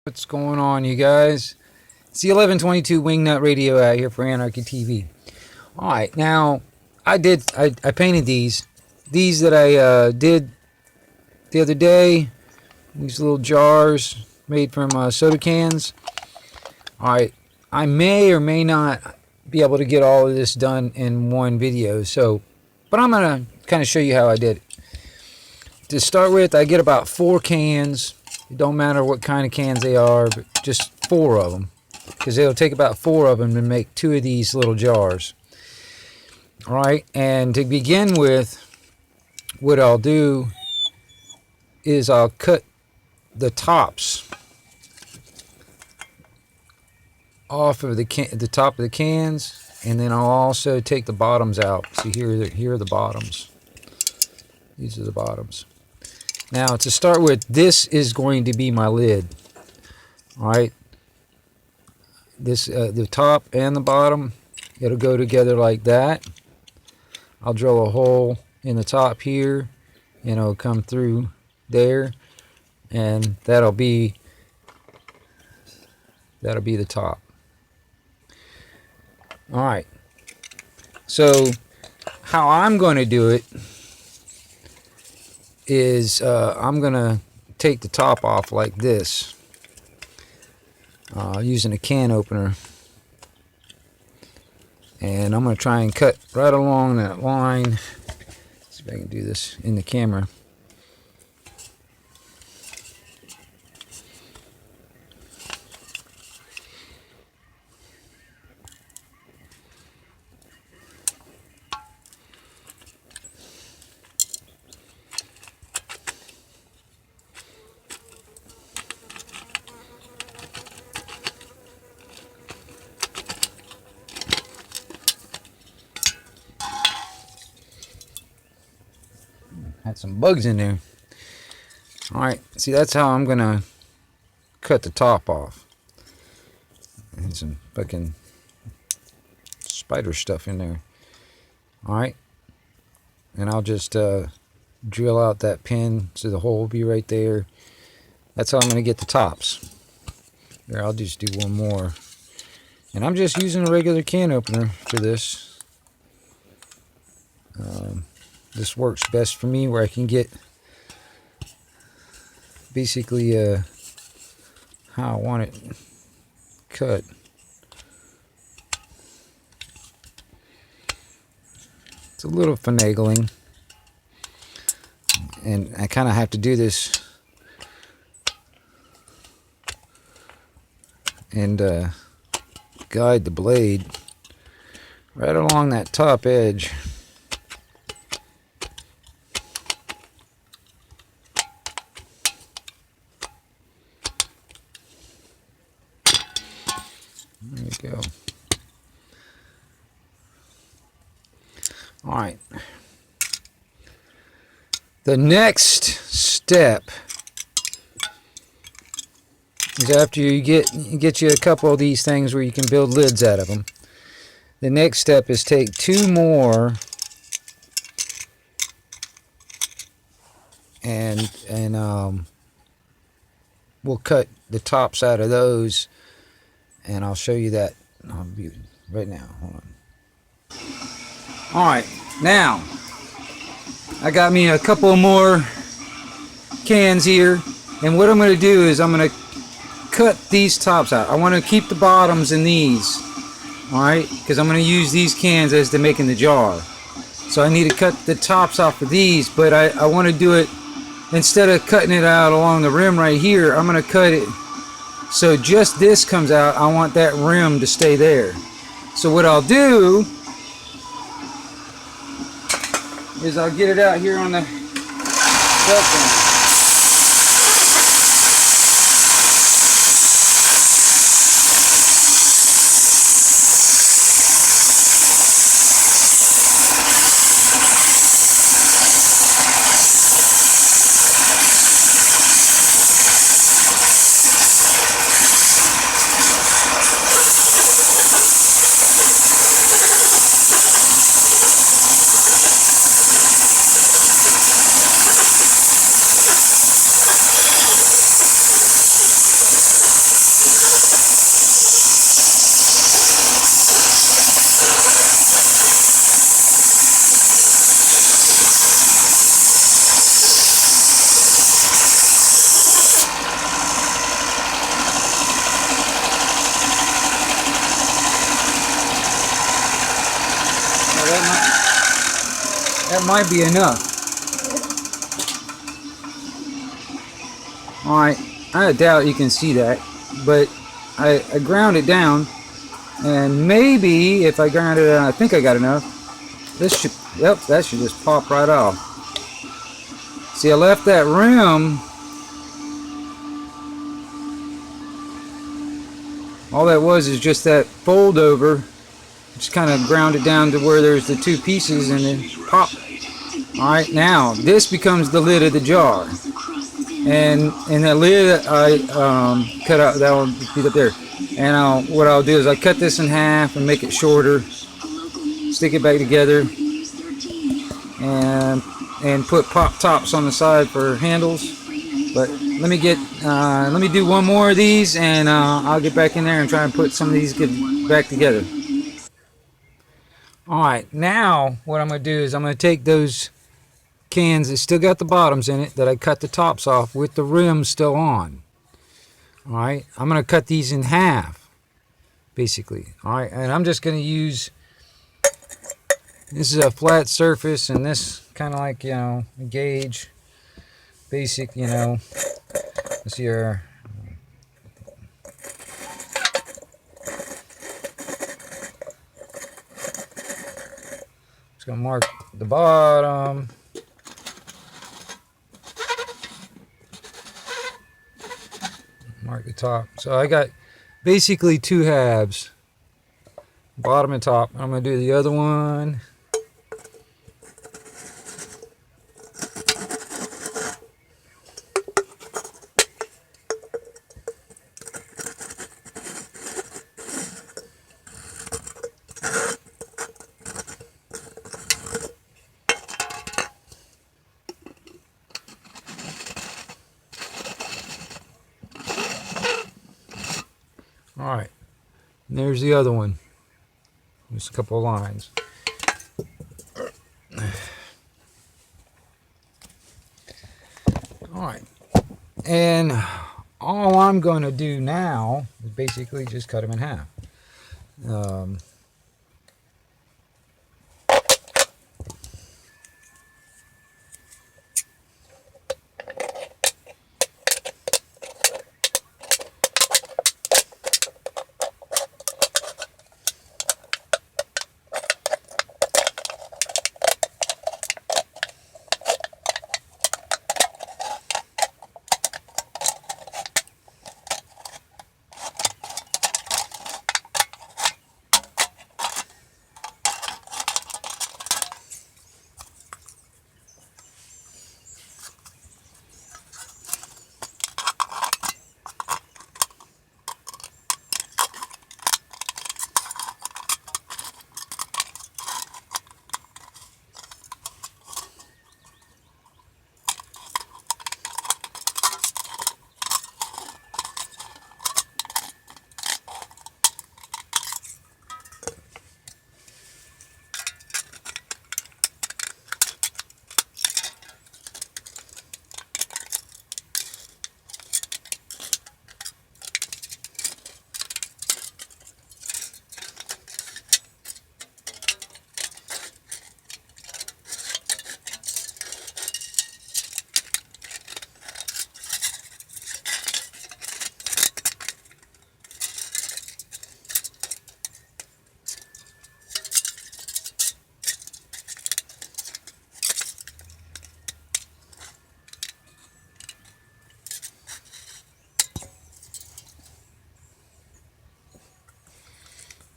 What's going on, you guys? It's the 1122 Wingnut Radio out here for Anarchy TV. All right, now I painted these that I did the other day. These little jars made from soda cans. All right, I may or may not be able to get all of this done in one video. But I'm gonna kind of show you how I did it. To start with, I get about 4 cans. It don't matter what kind of cans they are, but just 4 of them, because it'll take about 4 of them to make 2 of these little jars. All right, and to begin with, what I'll do is I'll cut the tops off of the top of the cans, and then I'll also take the bottoms out. See, here are the bottoms. These are the bottoms. Now, to start with, this is going to be my lid. All right, the top and the bottom, it'll go together like that. I'll drill a hole in the top here, and it'll come through there, and that'll be the top. All right. So, how I'm going to do it is I'm gonna take the top off like this, using a can opener, and I'm gonna try and cut right along that line. Let's see if I can do this in the camera. Had some bugs in there. Alright, see, that's how I'm gonna cut the top off. And some fucking spider stuff in there. Alright, and I'll just drill out that pin so the hole will be right there. That's how I'm gonna get the tops. Here, I'll just do one more. And I'm just using a regular can opener for this. This works best for me, where I can get basically how I want it cut. It's a little finagling, and I kind of have to do this and guide the blade right along that top edge. There we go. All right. The next step is, after you get you a couple of these things where you can build lids out of them. The next step is take 2 more and we'll cut the tops out of those. And I'll show you that right now. Hold on. Alright, now I got me a couple more cans here, and what I'm going to do is I'm going to cut these tops out. I want to keep the bottoms in these, alright, because I'm going to use these cans as to making the jar. So I need to cut the tops off of these, but I want to do it, instead of cutting it out along the rim right here, I'm going to cut it so just this comes out. I want that rim to stay there. So what I'll do is I'll get it out here on the belt band. that might be enough. Alright, I doubt you can see that, but I ground it down, and maybe if I ground it down, I think I got enough. This should, yep, that should just pop right off. See, I left that rim, all that was is just that fold over. Just kind of ground it down to where there's the two pieces and then pop. Alright, now this becomes the lid of the jar. And that lid I cut out, that will be up there. And what I'll do is I'll cut this in half and make it shorter, stick it back together, and put pop tops on the side for handles. But let me do one more of these, and I'll get back in there and try and put some of these back together. Alright, now what I'm going to do is I'm going to take those cans that still got the bottoms in it that I cut the tops off with the rims still on. Alright, I'm going to cut these in half, basically. Alright, and I'm just going to use, this is a flat surface, and this kind of like, a gauge, basic, let's see here. Just going to mark the bottom. Mark the top. So I got basically two halves, bottom and top. I'm going to do the other one. Alright, and there's the other one. Just a couple of lines. Alright, and all I'm going to do now is basically just cut them in half.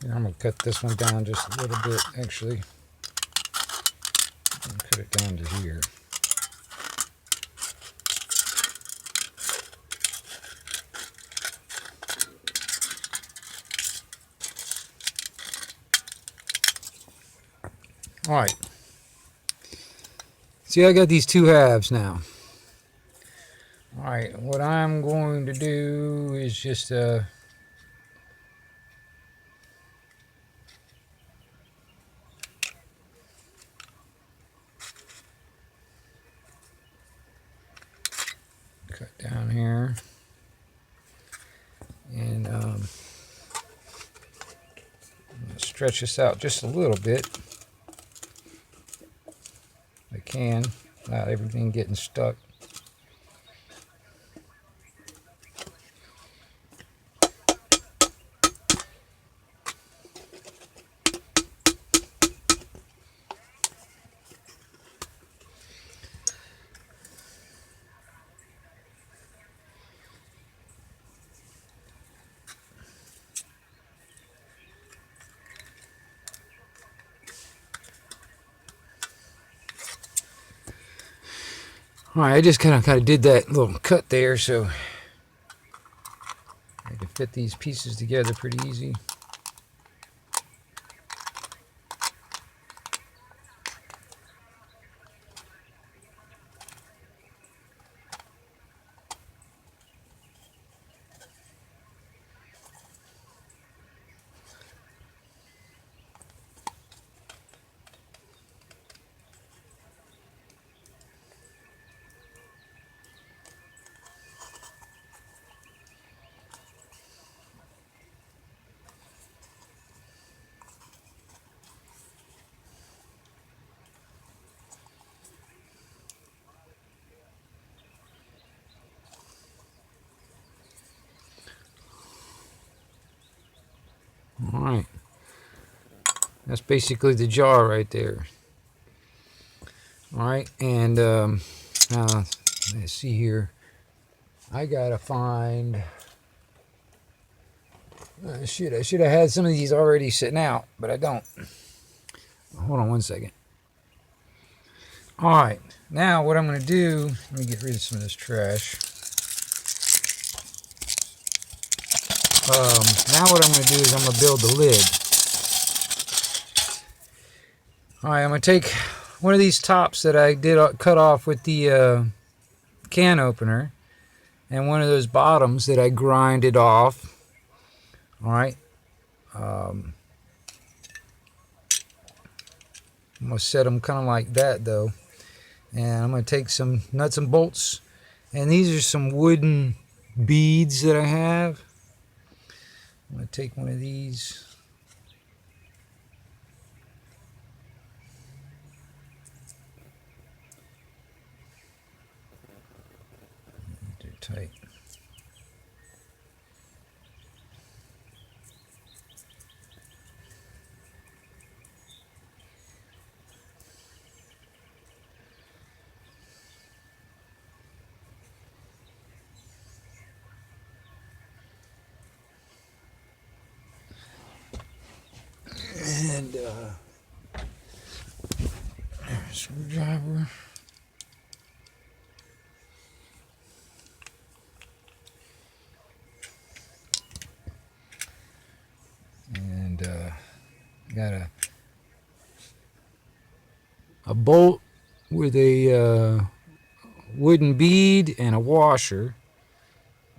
And I'm going to cut this one down just a little bit, actually. I'm going to cut it down to here. Alright. See, I got these two halves now. Alright, what I'm going to do is just cut down here, and stretch this out just a little bit. can without everything getting stuck. Alright, I just kind of did that little cut there so I can fit these pieces together pretty easy. Alright, that's basically the jar right there. Alright, and now let's see here. I gotta find. I should have had some of these already sitting out, but I don't. Hold on one second. Alright, now what I'm going to do, let me get rid of some of this trash. Now what I'm going to do is I'm going to build the lid. Alright, I'm going to take one of these tops that I did cut off with the can opener, and one of those bottoms that I grinded off. Alright. I'm going to set them kind of like that though. And I'm going to take some nuts and bolts. And these are some wooden beads that I have. I'm going to take one of these. They're tight. And screwdriver. And got a bolt with a wooden bead and a washer.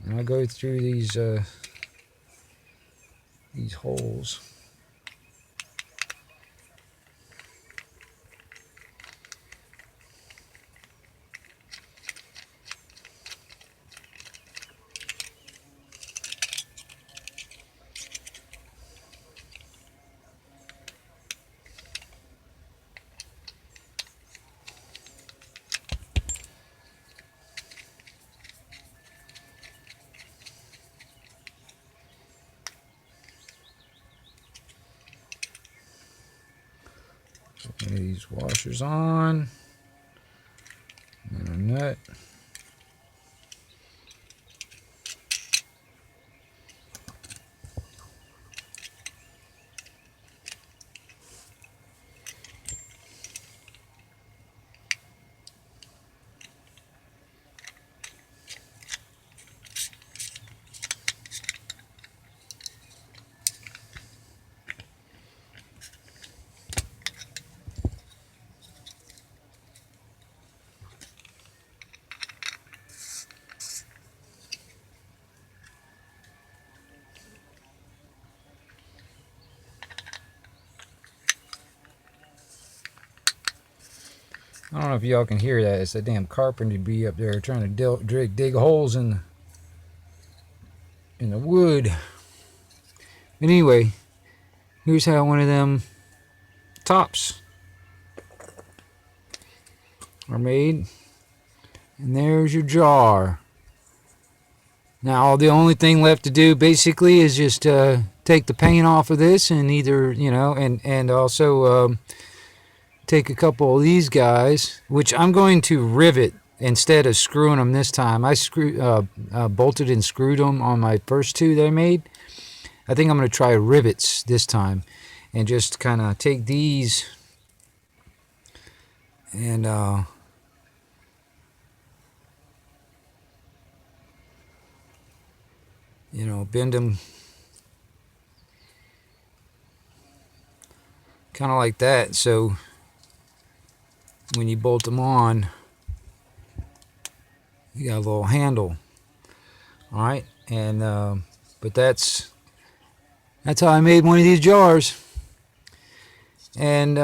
And I go through these holes. Put these washers on, and a nut. I don't know if y'all can hear that. It's a damn carpenter bee up there trying to dig holes in the wood. But anyway, here's how one of them tops are made. And there's your jar. Now the only thing left to do basically is just take the paint off of this, and either, and also take a couple of these guys, which I'm going to rivet instead of screwing them this time. I bolted and screwed them on my first two that I made. I think I'm going to try rivets this time, and just kind of take these and bend them kind of like that, so when you bolt them on, you got a little handle. All right, and but that's how I made one of these jars. And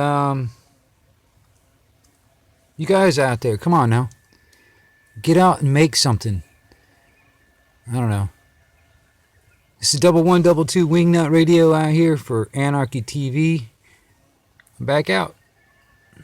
you guys out there, come on now, get out and make something. I don't know. This is 1122 Wingnut Radio out here for Anarchy TV. I'm back out.